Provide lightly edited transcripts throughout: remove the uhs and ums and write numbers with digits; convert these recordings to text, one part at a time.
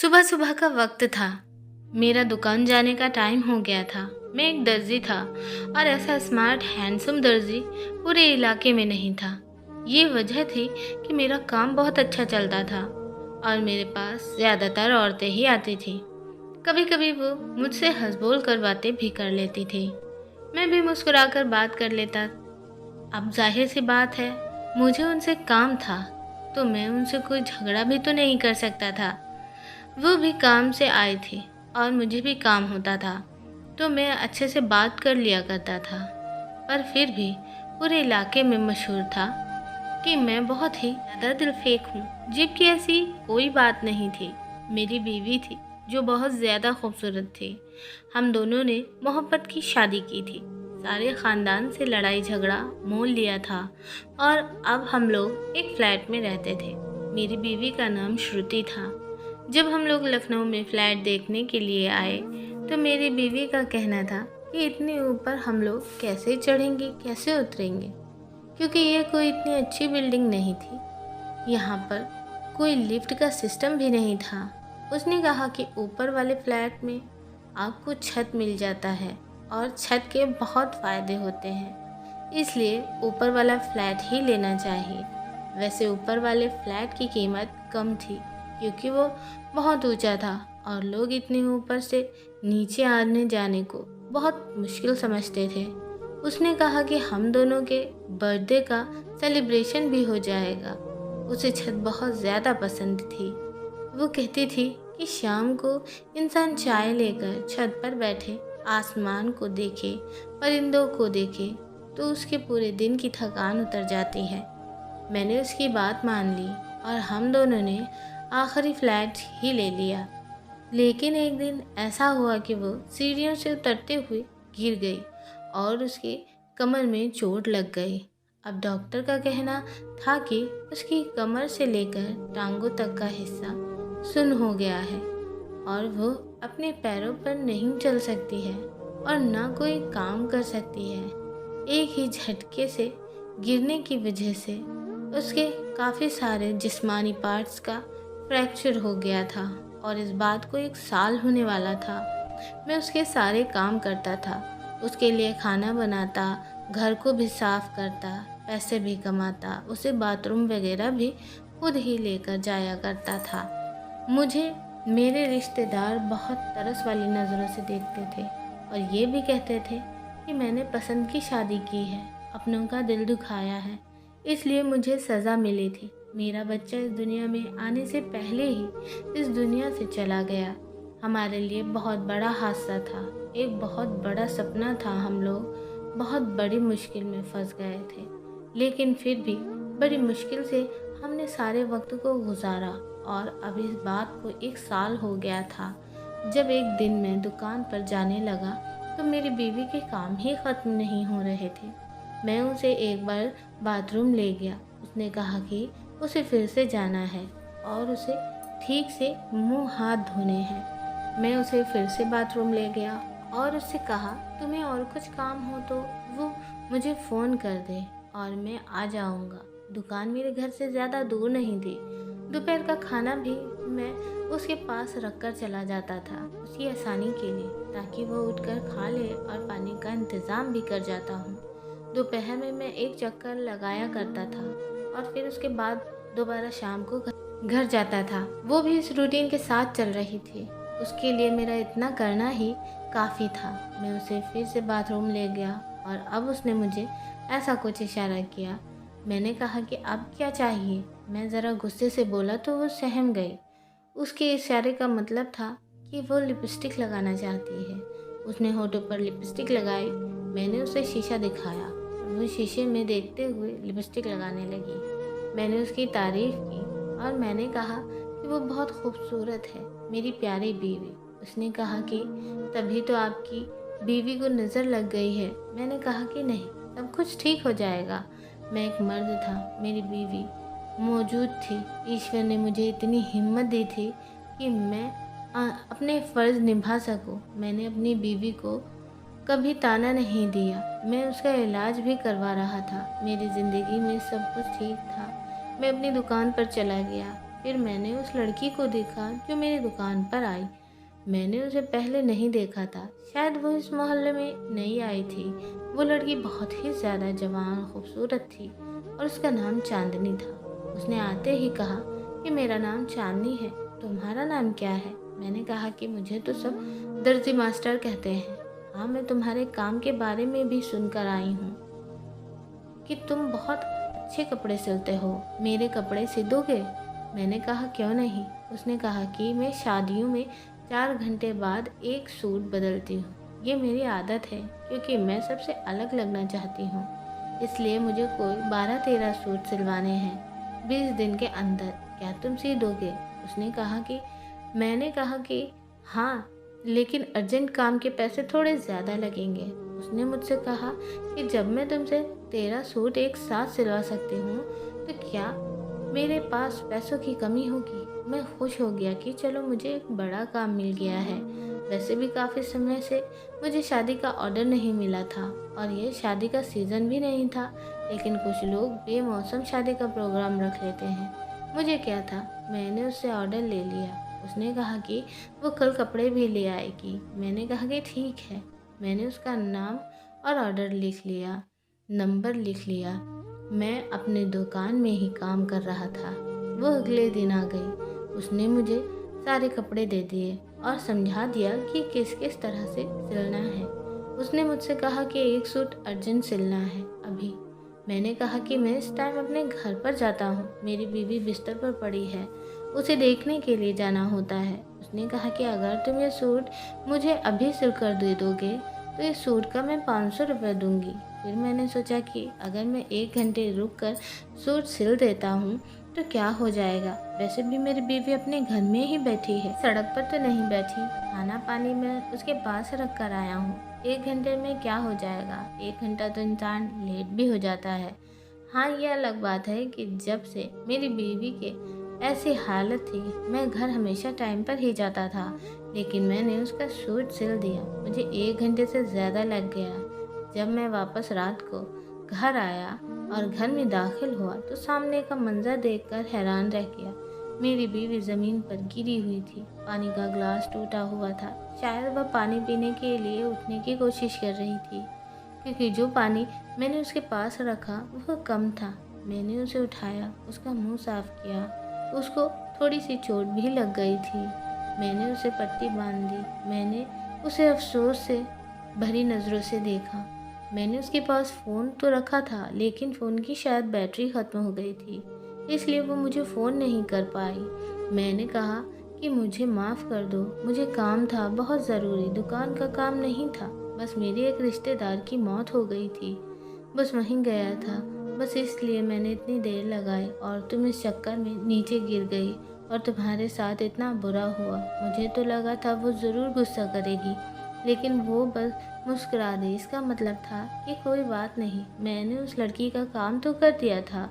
सुबह सुबह का वक्त था। मेरा दुकान जाने का टाइम हो गया था। मैं एक दर्जी था और ऐसा स्मार्ट हैंडसम दर्जी पूरे इलाके में नहीं था। ये वजह थी कि मेरा काम बहुत अच्छा चलता था और मेरे पास ज़्यादातर औरतें ही आती थी। कभी कभी वो मुझसे हंस बोल कर बातें भी कर लेती थी। मैं भी मुस्कुराकर बात कर लेता। अब जाहिर सी बात है, मुझे उनसे काम था तो मैं उनसे कोई झगड़ा भी तो नहीं कर सकता था। वो भी काम से आई थी और मुझे भी काम होता था, तो मैं अच्छे से बात कर लिया करता था। पर फिर भी पूरे इलाके में मशहूर था कि मैं बहुत ही ज़्यादा दिलफेक हूँ, जबकि ऐसी कोई बात नहीं थी। मेरी बीवी थी जो बहुत ज़्यादा खूबसूरत थी। हम दोनों ने मोहब्बत की शादी की थी। सारे ख़ानदान से लड़ाई झगड़ा मोल लिया था और अब हम लोग एक फ्लैट में रहते थे। मेरी बीवी का नाम श्रुति था। जब हम लोग लखनऊ में फ्लैट देखने के लिए आए तो मेरी बीवी का कहना था कि इतने ऊपर हम लोग कैसे चढ़ेंगे, कैसे उतरेंगे, क्योंकि ये कोई इतनी अच्छी बिल्डिंग नहीं थी। यहाँ पर कोई लिफ्ट का सिस्टम भी नहीं था। उसने कहा कि ऊपर वाले फ्लैट में आपको छत मिल जाता है और छत के बहुत फ़ायदे होते हैं, इसलिए ऊपर वाला फ्लैट ही लेना चाहिए। वैसे ऊपर वाले फ्लैट की कीमत कम थी क्योंकि वो बहुत ऊंचा था और लोग इतने ऊपर से नीचे आने जाने को बहुत मुश्किल समझते थे। उसने कहा कि हम दोनों के बर्थडे का सेलिब्रेशन भी हो जाएगा। उसे छत बहुत ज़्यादा पसंद थी। वो कहती थी कि शाम को इंसान चाय लेकर छत पर बैठे आसमान को देखे, परिंदों को देखे, तो उसके पूरे दिन की थकान उतर जाती है। मैंने उसकी बात मान ली और हम दोनों ने आखिरी फ्लैट ही ले लिया। लेकिन एक दिन ऐसा हुआ कि वो सीढ़ियों से उतरते हुए गिर गई और उसके कमर में चोट लग गई। अब डॉक्टर का कहना था कि उसकी कमर से लेकर टांगों तक का हिस्सा सुन्न हो गया है और वो अपने पैरों पर नहीं चल सकती है और ना कोई काम कर सकती है। एक ही झटके से गिरने की वजह से उसके काफ़ी सारे जिस्मानी पार्ट्स का फ्रैक्चर हो गया था और इस बात को 1 साल होने वाला था। मैं उसके सारे काम करता था, उसके लिए खाना बनाता, घर को भी साफ करता, पैसे भी कमाता, उसे बाथरूम वगैरह भी खुद ही लेकर जाया करता था। मुझे मेरे रिश्तेदार बहुत तरस वाली नज़रों से देखते थे और ये भी कहते थे कि मैंने पसंद की शादी की है, अपनों का दिल दुखाया है, इसलिए मुझे सज़ा मिली थी। मेरा बच्चा इस दुनिया में आने से पहले ही इस दुनिया से चला गया। हमारे लिए बहुत बड़ा हादसा था, एक बहुत बड़ा सपना था। हम लोग बहुत बड़ी मुश्किल में फंस गए थे, लेकिन फिर भी बड़ी मुश्किल से हमने सारे वक्त को गुजारा और अब इस बात को 1 साल हो गया था। जब एक दिन मैं दुकान पर जाने लगा तो मेरी बीवी के काम ही ख़त्म नहीं हो रहे थे। मैं उसे एक बार बाथरूम ले गया। उसने कहा कि उसे फिर से जाना है और उसे ठीक से मुंह हाथ धोने हैं। मैं उसे फिर से बाथरूम ले गया और उससे कहा, तुम्हें और कुछ काम हो तो वो मुझे फ़ोन कर दे और मैं आ जाऊंगा। दुकान मेरे घर से ज़्यादा दूर नहीं थी। दोपहर का खाना भी मैं उसके पास रख कर चला जाता था, उसकी आसानी के लिए, ताकि वो उठकर खा ले और पानी का इंतज़ाम भी कर जाता हूँ। दोपहर में मैं एक चक्कर लगाया करता था और फिर उसके बाद दोबारा शाम को घर जाता था। वो भी इस रूटीन के साथ चल रही थी। उसके लिए मेरा इतना करना ही काफ़ी था। मैं उसे फिर से बाथरूम ले गया और अब उसने मुझे ऐसा कुछ इशारा किया। मैंने कहा कि अब क्या चाहिए। मैं ज़रा गुस्से से बोला तो वो सहम गई। उसके इशारे का मतलब था कि वो लिपस्टिक लगाना चाहती है। उसने होठों पर लिपस्टिक लगाई। मैंने उसे शीशा दिखाया। वो शीशे में देखते हुए लिपस्टिक लगाने लगी। मैंने उसकी तारीफ़ की और मैंने कहा कि वो बहुत खूबसूरत है, मेरी प्यारी बीवी। उसने कहा कि तभी तो आपकी बीवी को नज़र लग गई है। मैंने कहा कि नहीं, सब कुछ ठीक हो जाएगा। मैं एक मर्द था, मेरी बीवी मौजूद थी। ईश्वर ने मुझे इतनी हिम्मत दी थी कि मैं अपने फ़र्ज़ निभा सकूं। मैंने अपनी बीवी को कभी ताना नहीं दिया। मैं उसका इलाज भी करवा रहा था। मेरी ज़िंदगी में सब कुछ ठीक था। मैं अपनी दुकान पर चला गया। फिर मैंने उस लड़की को देखा जो मेरी दुकान पर आई। मैंने उसे पहले नहीं देखा था, शायद वो इस मोहल्ले में नई आई थी। वो लड़की बहुत ही ज़्यादा जवान खूबसूरत थी और उसका नाम चांदनी था। उसने आते ही कहा कि मेरा नाम चांदनी है, तुम्हारा नाम क्या है? मैंने कहा कि मुझे तो सब दर्जी मास्टर कहते हैं। हाँ, मैं तुम्हारे काम के बारे में भी सुनकर आई हूँ कि तुम बहुत अच्छे कपड़े सिलते हो, मेरे कपड़े सिल दोगे? मैंने कहा क्यों नहीं। उसने कहा कि मैं शादियों में 4 घंटे बाद एक सूट बदलती हूँ। ये मेरी आदत है क्योंकि मैं सबसे अलग लगना चाहती हूँ, इसलिए मुझे कोई 12-13 सूट सिलवाने हैं 20 दिन के अंदर। क्या तुम सी दोगे? उसने कहा कि मैंने कहा कि हाँ, लेकिन अर्जेंट काम के पैसे थोड़े ज़्यादा लगेंगे। उसने मुझसे कहा कि जब मैं तुमसे 13 सूट एक साथ सिलवा सकती हूँ तो क्या मेरे पास पैसों की कमी होगी? मैं खुश हो गया कि चलो मुझे एक बड़ा काम मिल गया है। वैसे भी काफ़ी समय से मुझे शादी का ऑर्डर नहीं मिला था और ये शादी का सीज़न भी नहीं था, लेकिन कुछ लोग बेमौसम शादी का प्रोग्राम रख लेते हैं। मुझे क्या था, मैंने उससे ऑर्डर ले लिया। उसने कहा कि वो कल कपड़े भी ले आएगी। मैंने कहा कि ठीक है। मैंने उसका नाम और ऑर्डर लिख लिया, नंबर लिख लिया। मैं अपनी दुकान में ही काम कर रहा था। वो अगले दिन आ गई। उसने मुझे सारे कपड़े दे दिए और समझा दिया कि किस किस तरह से सिलना है। उसने मुझसे कहा कि एक सूट अर्जेंट सिलना है अभी। मैंने कहा कि मैं इस टाइम अपने घर पर जाता हूँ, मेरी बीवी बिस्तर पर पड़ी है, उसे देखने के लिए जाना होता है। उसने कहा कि अगर तुम ये सूट मुझे अभी सिल कर दे दोगे तो इस सूट का मैं 500 रुपये दूंगी। फिर मैंने सोचा कि अगर मैं 1 घंटे रुक कर सूट सिल देता हूँ तो क्या हो जाएगा। वैसे भी मेरी बीवी अपने घर में ही बैठी है, सड़क पर तो नहीं बैठी। खाना पानी मैं उसके पास रख कर आया हूँ। 1 घंटे में क्या हो जाएगा, 1 घंटा तो इंसान लेट भी हो जाता है। हाँ, ये अलग बात है कि जब से मेरी बीवी के ऐसी हालत थी, मैं घर हमेशा टाइम पर ही जाता था, लेकिन मैंने उसका सूट सिल दिया। मुझे 1 घंटे से ज़्यादा लग गया। जब मैं वापस रात को घर आया और घर में दाखिल हुआ तो सामने का मंजर देखकर हैरान रह गया। मेरी बीवी ज़मीन पर गिरी हुई थी, पानी का ग्लास टूटा हुआ था। शायद वह पानी पीने के लिए उठने की कोशिश कर रही थी, क्योंकि जो पानी मैंने उसके पास रखा वह कम था। मैंने उसे उठाया, उसका मुंह साफ किया। उसको थोड़ी सी चोट भी लग गई थी। मैंने उसे पट्टी बांध दी। मैंने उसे अफसोस से भरी नज़रों से देखा। मैंने उसके पास फ़ोन तो रखा था, लेकिन फ़ोन की शायद बैटरी ख़त्म हो गई थी, इसलिए वो मुझे फ़ोन नहीं कर पाई। मैंने कहा कि मुझे माफ़ कर दो, मुझे काम था बहुत ज़रूरी, दुकान का काम नहीं था। बस मेरे एक रिश्तेदार की मौत हो गई थी, बस वहीं गया था। बस इसलिए मैंने इतनी देर लगाई और तुम इस चक्कर में नीचे गिर गई और तुम्हारे साथ इतना बुरा हुआ। मुझे तो लगा था वो ज़रूर गुस्सा करेगी, लेकिन वो बस मुस्कुरा दी। इसका मतलब था कि कोई बात नहीं। मैंने उस लड़की का काम तो कर दिया था,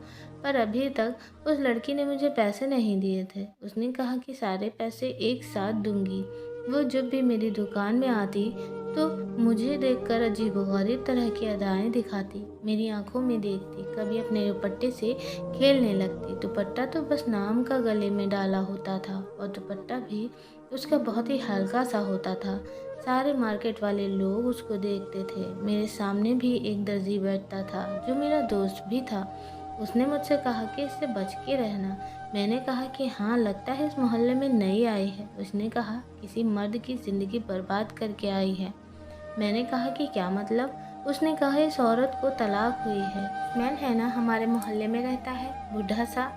पर अभी तक उस लड़की ने मुझे पैसे नहीं दिए थे। उसने कहा कि सारे पैसे एक साथ दूंगी। वो जब भी मेरी दुकान में आती तो मुझे देखकर अजीबोगरीब तरह की अदाएं दिखाती, मेरी आंखों में देखती, कभी अपने दुपट्टे से खेलने लगती। दुपट्टा तो बस नाम का गले में डाला होता था और दुपट्टा भी उसका बहुत ही हल्का सा होता था। सारे मार्केट वाले लोग उसको देखते थे। मेरे सामने भी एक दर्जी बैठता था जो मेरा दोस्त भी था। उसने मुझसे कहा कि इससे बच के रहना। मैंने कहा कि हाँ, लगता है इस मोहल्ले में नई आई है। उसने कहा किसी मर्द की ज़िंदगी बर्बाद करके आई है। मैंने कहा कि क्या मतलब? उसने कहा इस औरत को तलाक हुई है। मैन है ना, हमारे मोहल्ले में रहता है, बूढ़ा सा,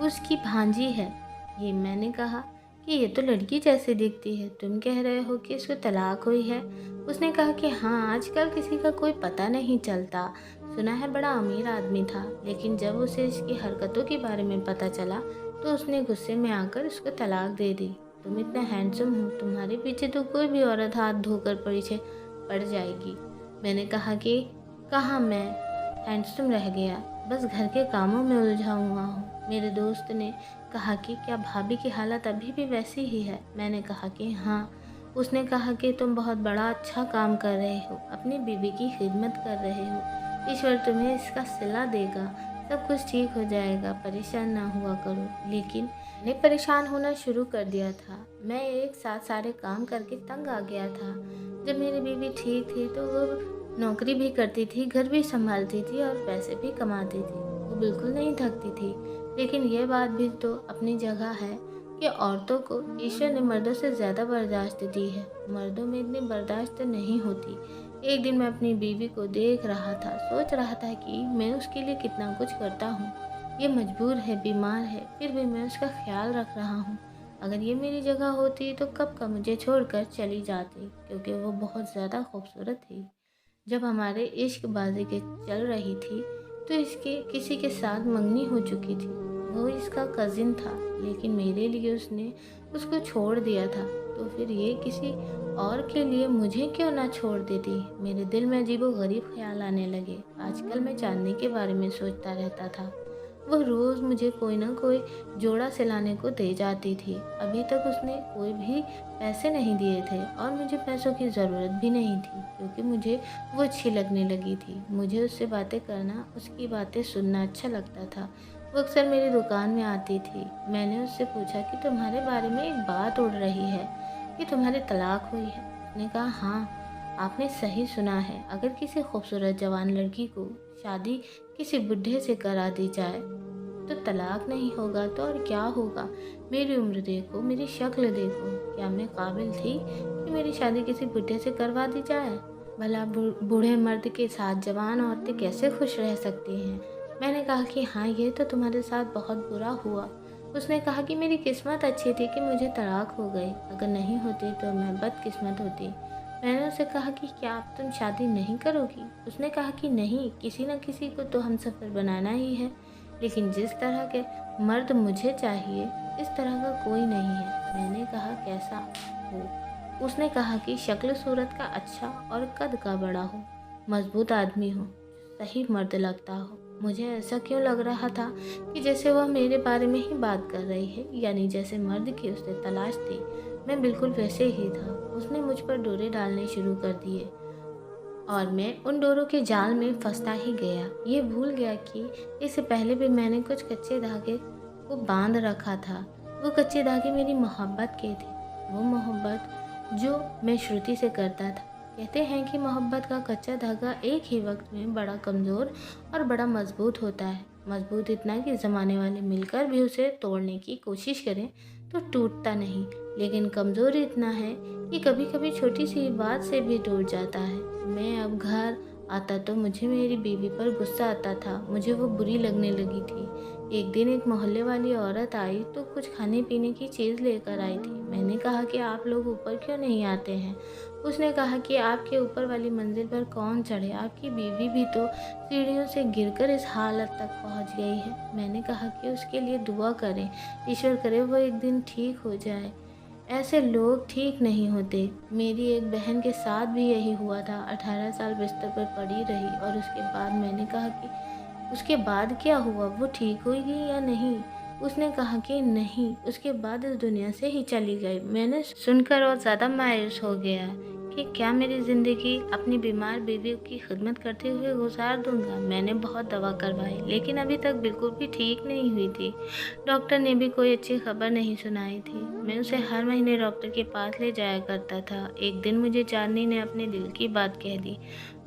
उसकी भांजी है ये। मैंने कहा कि ये तो लड़की जैसी दिखती है, तुम कह रहे हो कि इसको तलाक हुई है? उसने कहा कि हाँ, आजकल किसी का कोई पता नहीं चलता। सुना है बड़ा अमीर आदमी था, लेकिन जब उसे इसकी हरकतों के बारे में पता चला तो उसने गुस्से में आकर इसको तलाक दे दी। तुम इतना हैंडसम हो, तुम्हारे पीछे तो कोई भी औरत हाथ धोकर पीछे पड़ जाएगी। मैंने कहा कि कहाँ मैं हैंडसम रह गया, बस घर के कामों में उलझा हुआ हूँ। मेरे दोस्त ने कहा कि क्या भाभी की हालत अभी भी वैसी ही है? मैंने कहा कि हाँ। उसने कहा कि तुम बहुत बड़ा अच्छा काम कर रहे हो, अपनी बीवी की खिदमत कर रहे हो। ईश्वर तुम्हें इसका सिला देगा, सब कुछ ठीक हो जाएगा, परेशान ना हुआ करो। लेकिन मैंने परेशान होना शुरू कर दिया था। मैं एक साथ सारे काम करके तंग आ गया था। जब मेरी बीवी ठीक थी तो वो नौकरी भी करती थी, घर भी संभालती थी और पैसे भी कमाती थी। वो बिल्कुल नहीं थकती थी। लेकिन ये बात भी तो अपनी जगह है कि औरतों को ईश्वर ने मर्दों से ज़्यादा बर्दाश्त दी है। मर्दों में इतनी बर्दाश्त नहीं होती। एक दिन मैं अपनी बीवी को देख रहा था, सोच रहा था कि मैं उसके लिए कितना कुछ करता हूँ। ये मजबूर है, बीमार है, फिर भी मैं उसका ख्याल रख रहा हूँ। अगर ये मेरी जगह होती तो कब का मुझे छोड़कर चली जाती, क्योंकि वो बहुत ज़्यादा खूबसूरत थी। जब हमारे इश्कबाज़ी के चल रही थी तो इसके किसी के साथ मंगनी हो चुकी थी। वो इसका कज़िन था, लेकिन मेरे लिए उसने उसको छोड़ दिया था। तो फिर ये किसी और के लिए मुझे क्यों ना छोड़ देती। मेरे दिल में अजीबो-गरीब ख्याल आने लगे। आजकल मैं चांदनी के बारे में सोचता रहता था। वो रोज़ मुझे कोई ना कोई जोड़ा सिलाने को दे जाती थी। अभी तक उसने कोई भी पैसे नहीं दिए थे और मुझे पैसों की ज़रूरत भी नहीं थी, क्योंकि मुझे वो अच्छी लगने लगी थी। मुझे उससे बातें करना, उसकी बातें सुनना अच्छा लगता था। वो अक्सर मेरी दुकान में आती थी। मैंने उससे पूछा कि तुम्हारे बारे में एक बात उड़ रही है कि तुम्हारी तलाक हुई है। उसने कहा, हाँ, आपने सही सुना है। अगर किसी खूबसूरत जवान लड़की को शादी किसी बुढ़े से करा दी जाए तो तलाक नहीं होगा तो और क्या होगा। मेरी उम्र देखो, मेरी शक्ल देखो, क्या मैं काबिल थी कि मेरी शादी किसी बुढ़े से करवा दी जाए। भला बूढ़े मर्द के साथ जवान औरतें कैसे खुश रह सकती हैं। मैंने कहा कि हाँ, ये तो तुम्हारे साथ बहुत बुरा हुआ। उसने कहा कि मेरी किस्मत अच्छी थी कि मुझे तलाक हो गई, अगर नहीं होती तो मैं बदकिस्मत होती। मैंने उससे कहा कि क्या अब तुम शादी नहीं करोगी। उसने कहा कि नहीं, किसी न किसी को तो हम सफ़र बनाना ही है, लेकिन जिस तरह के मर्द मुझे चाहिए इस तरह का कोई नहीं है। मैंने कहा, कैसा हो। उसने कहा कि शक्ल सूरत का अच्छा और कद का बड़ा हो, मजबूत आदमी हो, सही मर्द लगता हो। मुझे ऐसा क्यों लग रहा था कि जैसे वह मेरे बारे में ही बात कर रही है, यानी जैसे मर्द की उसे तलाश थी मैं बिल्कुल वैसे ही था। उसने मुझ पर डोरे डालने शुरू कर दिए और मैं उन डोरों के जाल में फंसता ही गया। ये भूल गया कि इससे पहले भी मैंने कुछ कच्चे धागे को बांध रखा था। वो कच्चे धागे मेरी मोहब्बत के थे, वो मोहब्बत जो मैं श्रुति से करता था। कहते हैं कि मोहब्बत का कच्चा धागा एक ही वक्त में बड़ा कमज़ोर और बड़ा मजबूत होता है। मजबूत इतना कि ज़माने वाले मिलकर भी उसे तोड़ने की कोशिश करें तो टूटता नहीं, लेकिन कमज़ोर इतना है कि कभी कभी छोटी सी बात से भी टूट जाता है। मैं अब घर आता तो मुझे मेरी बीवी पर गुस्सा आता था। मुझे वो बुरी लगने लगी थी। एक दिन एक मोहल्ले वाली औरत आई तो कुछ खाने पीने की चीज़ लेकर आई थी। मैंने कहा कि आप लोग ऊपर क्यों नहीं आते हैं। उसने कहा कि आपके ऊपर वाली मंजिल पर कौन चढ़े, आपकी बीवी भी तो सीढ़ियों से गिरकर इस हालत तक पहुंच गई है। मैंने कहा कि उसके लिए दुआ करें, ईश्वर करे वो एक दिन ठीक हो जाए। ऐसे लोग ठीक नहीं होते। मेरी एक बहन के साथ भी यही हुआ था। 18 साल बिस्तर पर पड़ी रही और उसके बाद मैंने कहा कि उसके बाद क्या हुआ, वो ठीक होगी या नहीं। उसने कहा कि नहीं, उसके बाद इस दुनिया से ही चली गई। मैंने सुनकर और ज़्यादा मायूस हो गया कि क्या मेरी ज़िंदगी अपनी बीमार बीवी की खिदमत करते हुए गुजार दूंगा। मैंने बहुत दवा करवाई, लेकिन अभी तक बिल्कुल भी ठीक नहीं हुई थी। डॉक्टर ने भी कोई अच्छी खबर नहीं सुनाई थी। मैं उसे हर महीने डॉक्टर के पास ले जाया करता था। एक दिन मुझे चांदनी ने अपने दिल की बात कह दी।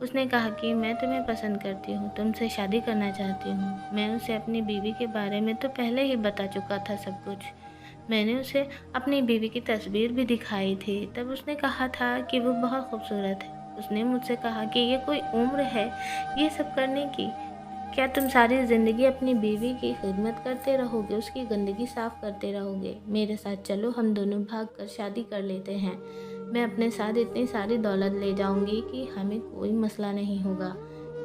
उसने कहा कि मैं तुम्हें पसंद करती हूँ, तुमसे शादी करना चाहती हूँ। मैं उसे अपनी बीवी के बारे में तो पहले ही बता चुका था सब कुछ। मैंने उसे अपनी बीवी की तस्वीर भी दिखाई थी। तब उसने कहा था कि वो बहुत खूबसूरत है। उसने मुझसे कहा कि ये कोई उम्र है ये सब करने की। क्या तुम सारी ज़िंदगी अपनी बीवी की खिदमत करते रहोगे, उसकी गंदगी साफ़ करते रहोगे। मेरे साथ चलो, हम दोनों भाग कर शादी कर लेते हैं। मैं अपने साथ इतनी सारी दौलत ले जाऊंगी कि हमें कोई मसला नहीं होगा।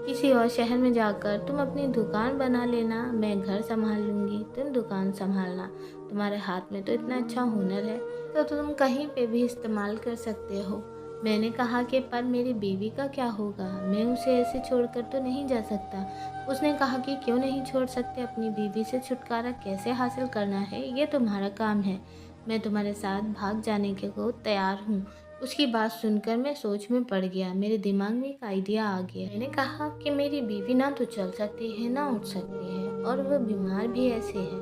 किसी और शहर में जाकर तुम अपनी दुकान बना लेना, मैं घर संभाल लूँगी, तुम दुकान संभालना। तुम्हारे हाथ में तो इतना अच्छा हुनर है तो तुम कहीं पे भी इस्तेमाल कर सकते हो। मैंने कहा कि पर मेरी बीवी का क्या होगा, मैं उसे ऐसे छोड़कर तो नहीं जा सकता। उसने कहा कि क्यों नहीं छोड़ सकते, अपनी बीवी से छुटकारा कैसे हासिल करना है ये तुम्हारा काम है। मैं तुम्हारे साथ भाग जाने के को तैयार हूँ। उसकी बात सुनकर मैं सोच में पड़ गया। मेरे दिमाग में एक आइडिया आ गया। मैंने कहा कि मेरी बीवी ना तो चल सकती है ना उठ सकती है और वह बीमार भी ऐसे है।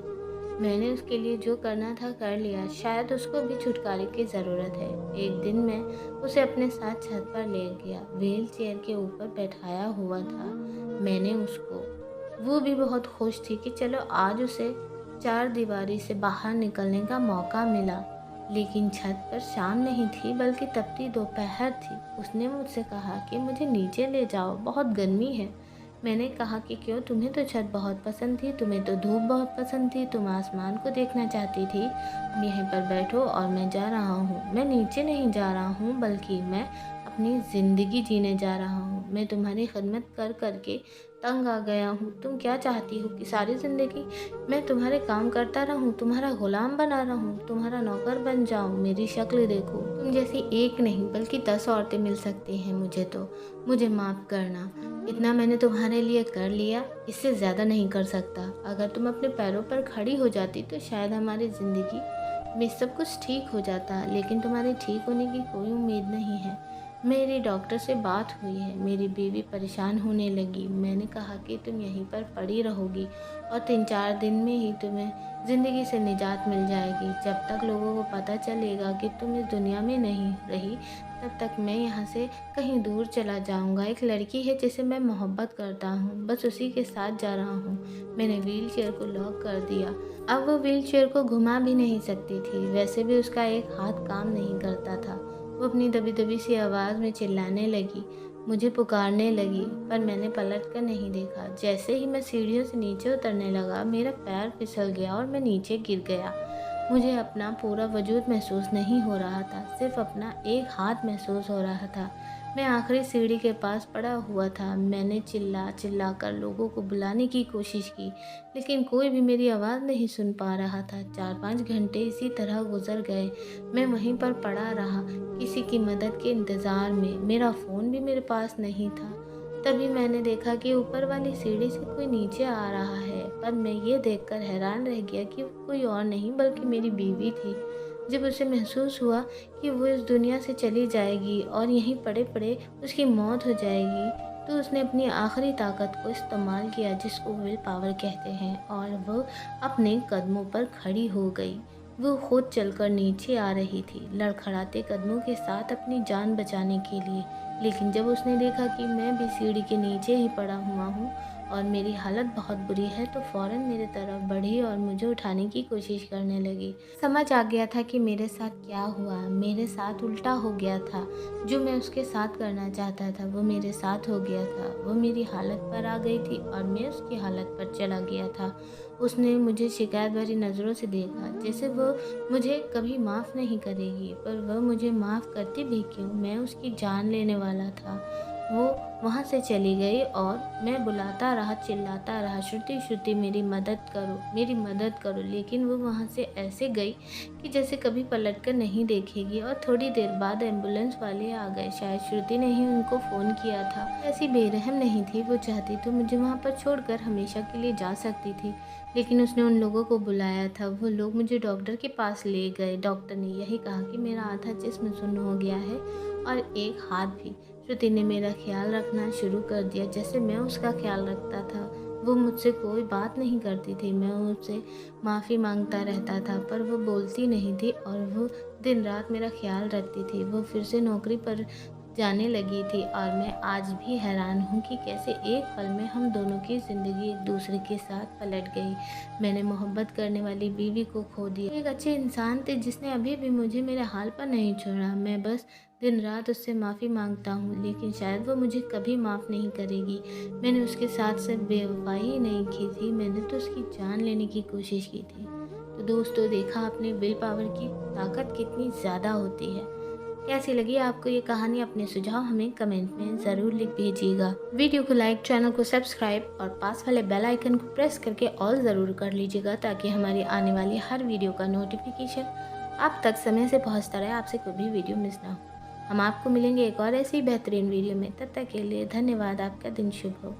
मैंने उसके लिए जो करना था कर लिया, शायद उसको भी छुटकारे की ज़रूरत है। एक दिन मैं उसे अपने साथ छत पर ले गया, व्हील चेयर के ऊपर बैठाया हुआ था। मैंने उसको, वो भी बहुत खुश थी कि चलो आज उसे चार दीवारी से बाहर निकलने का मौका मिला। लेकिन छत पर शाम नहीं थी बल्कि तपती दोपहर थी। उसने मुझसे कहा कि मुझे नीचे ले जाओ, बहुत गर्मी है। मैंने कहा कि क्यों, तुम्हें तो छत बहुत पसंद थी, तुम्हें तो धूप बहुत पसंद थी, तुम आसमान को देखना चाहती थी। यहीं पर बैठो और मैं जा रहा हूँ। मैं नीचे नहीं जा रहा हूँ बल्कि मैं अपनी ज़िंदगी जीने जा रहा हूँ। मैं तुम्हारी खिदमत कर करके तंग आ गया हूँ। तुम क्या चाहती हो कि सारी ज़िंदगी मैं तुम्हारे काम करता रहूँ, तुम्हारा गुलाम बना रहूँ, तुम्हारा नौकर बन जाऊँ? मेरी शक्ल देखो, तुम जैसी एक नहीं बल्कि 10 औरतें मिल सकती हैं मुझे तो। मुझे माफ़ करना, इतना मैंने तुम्हारे लिए कर लिया, इससे ज़्यादा नहीं कर सकता। अगर तुम अपने पैरों पर खड़ी हो जाती तो शायद हमारी ज़िंदगी में सब कुछ ठीक हो जाता, लेकिन तुम्हारे ठीक होने की कोई उम्मीद नहीं है। मेरी डॉक्टर से बात हुई है, मेरी बीवी परेशान होने लगी। मैंने कहा कि तुम यहीं पर पड़ी रहोगी और 3-4 दिन में ही तुम्हें ज़िंदगी से निजात मिल जाएगी। जब तक लोगों को पता चलेगा कि तुम इस दुनिया में नहीं रही, तब तक मैं यहाँ से कहीं दूर चला जाऊँगा। एक लड़की है जिसे मैं मोहब्बत करता हूँ, बस उसी के साथ जा रहा हूँ। मैंने व्हील चेयर को लॉक कर दिया। अब वो व्हील चेयर को घुमा भी नहीं सकती थी, वैसे भी उसका एक हाथ काम नहीं करता था। वो अपनी दबी दबी सी आवाज़ में चिल्लाने लगी, मुझे पुकारने लगी, पर मैंने पलट कर नहीं देखा। जैसे ही मैं सीढ़ियों से नीचे उतरने लगा, मेरा पैर फिसल गया और मैं नीचे गिर गया। मुझे अपना पूरा वजूद महसूस नहीं हो रहा था, सिर्फ अपना एक हाथ महसूस हो रहा था। मैं आखिरी सीढ़ी के पास पड़ा हुआ था। मैंने चिल्ला चिल्ला कर लोगों को बुलाने की कोशिश की, लेकिन कोई भी मेरी आवाज़ नहीं सुन पा रहा था। 4-5 घंटे इसी तरह गुजर गए। मैं वहीं पर पड़ा रहा, किसी की मदद के इंतज़ार में। मेरा फ़ोन भी मेरे पास नहीं था। तभी मैंने देखा कि ऊपर वाली सीढ़ी से कोई नीचे आ रहा है, पर मैं ये देखकर हैरान रह गया कि वो कोई और नहीं बल्कि मेरी बीवी थी। जब उसे महसूस हुआ कि वो इस दुनिया से चली जाएगी और यहीं पड़े-पड़े उसकी मौत हो जाएगी, तो उसने अपनी आखिरी ताकत को इस्तेमाल किया, जिसको विल पावर कहते हैं, और वो अपने कदमों पर खड़ी हो गई। वो खुद चलकर नीचे आ रही थी, लड़खड़ाते कदमों के साथ अपनी जान बचाने के लिए। लेकिन जब उसने देखा कि मैं भी सीढ़ी के नीचे ही पड़ा हुआ हूँ और मेरी हालत बहुत बुरी है, तो फ़ौरन मेरे तरफ बढ़ी और मुझे उठाने की कोशिश करने लगी। समझ आ गया था कि मेरे साथ क्या हुआ। मेरे साथ उल्टा हो गया था। जो मैं उसके साथ करना चाहता था वो मेरे साथ हो गया था। वो मेरी हालत पर आ गई थी और मैं उसकी हालत पर चला गया था। उसने मुझे शिकायत भरी नज़रों से देखा, जैसे वो मुझे कभी माफ़ नहीं करेगी, पर वह मुझे माफ़ करती भी क्यों? मैं उसकी जान लेने वाला था। वो वहाँ से चली गई और मैं बुलाता रहा, चिल्लाता रहा, श्रुति श्रुति मेरी मदद करो, मेरी मदद करो। लेकिन वो वहाँ से ऐसे गई कि जैसे कभी पलट कर नहीं देखेगी। और थोड़ी देर बाद एम्बुलेंस वाले आ गए। शायद श्रुति ने ही उनको फ़ोन किया था। ऐसी बेरहम नहीं थी, वो चाहती तो मुझे वहाँ पर छोड़कर हमेशा के लिए जा सकती थी, लेकिन उसने उन लोगों को बुलाया था। वो लोग मुझे डॉक्टर के पास ले गए। डॉक्टर ने यही कहा कि मेरा आधा जिस्म सुन्न हो गया है और एक हाथ भी। श्रुति ने मेरा ख्याल रखना शुरू कर दिया, जैसे मैं उसका ख्याल रखता था। वो मुझसे कोई बात नहीं करती थी, मैं उससे माफ़ी मांगता रहता था, पर वो बोलती नहीं थी और वो दिन रात मेरा ख्याल रखती थी। वो फिर से नौकरी पर जाने लगी थी और मैं आज भी हैरान हूँ कि कैसे एक पल में हम दोनों की ज़िंदगी एक दूसरे के साथ पलट गई। मैंने मोहब्बत करने वाली बीवी को खो दिया। एक अच्छे इंसान थे जिसने अभी भी मुझे मेरे हाल पर नहीं छोड़ा। मैं बस दिन रात उससे माफ़ी मांगता हूँ, लेकिन शायद वो मुझे कभी माफ़ नहीं करेगी। मैंने उसके साथ सिर्फ बेवफाई ही नहीं की थी, मैंने तो उसकी जान लेने की कोशिश की थी। तो दोस्तों, देखा आपने विल पावर की ताकत कितनी ज़्यादा होती है। कैसी लगी आपको ये कहानी? अपने सुझाव हमें कमेंट में ज़रूर लिख भेजिएगा। वीडियो को लाइक, चैनल को सब्सक्राइब और पास वाले बेल आइकन को प्रेस करके ऑल ज़रूर कर लीजिएगा, ताकि हमारी आने वाली हर वीडियो का नोटिफिकेशन आप तक समय से पहुंचता रहे, आपसे कोई भी वीडियो मिस ना हो। हम आपको मिलेंगे एक और ऐसी बेहतरीन वीडियो में। तब तक के लिए धन्यवाद। आपका दिन शुभ हो।